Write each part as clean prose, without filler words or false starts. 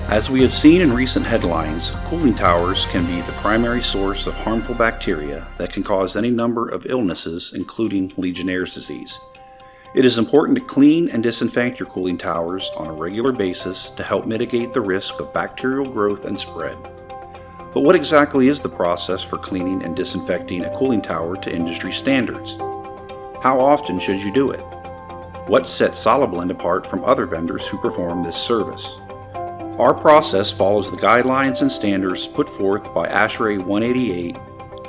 As we have seen in recent headlines, cooling towers can be the primary source of harmful bacteria that can cause any number of illnesses, including Legionnaire's disease. It is important to clean and disinfect your cooling towers on a regular basis to help mitigate the risk of bacterial growth and spread. But what exactly is the process for cleaning and disinfecting a cooling tower to industry standards? How often should you do it? What sets SolidBlend apart from other vendors who perform this service? Our process follows the guidelines and standards put forth by ASHRAE 188,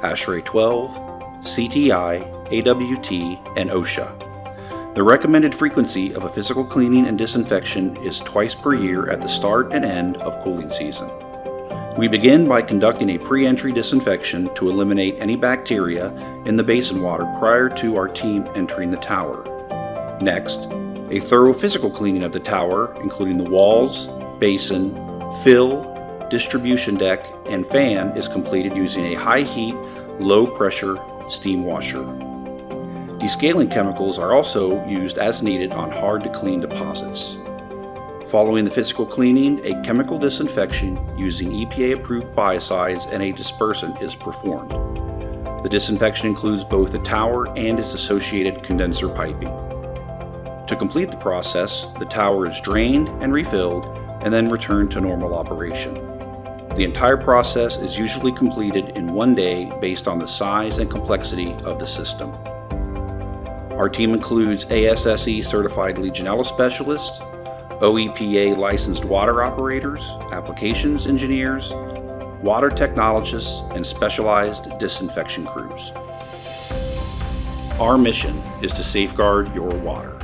ASHRAE 12, CTI, AWT, and OSHA. The recommended frequency of a physical cleaning and disinfection is twice per year at the start and end of cooling season. We begin by conducting a pre-entry disinfection to eliminate any bacteria in the basin water prior to our team entering the tower. Next, a thorough physical cleaning of the tower, including the walls, basin, fill, distribution deck, and fan is completed using a high heat, low pressure steam washer. Descaling chemicals are also used as needed on hard to clean deposits. Following the physical cleaning, a chemical disinfection using EPA approved biocides and a dispersant is performed. The disinfection includes both the tower and its associated condenser piping. To complete the process, the tower is drained and refilled and then returned to normal operation. The entire process is usually completed in one day based on the size and complexity of the system. Our team includes ASSE certified Legionnaire specialists, OEPA licensed water operators, applications engineers, water technologists, and specialized disinfection crews. Our mission is to safeguard your water.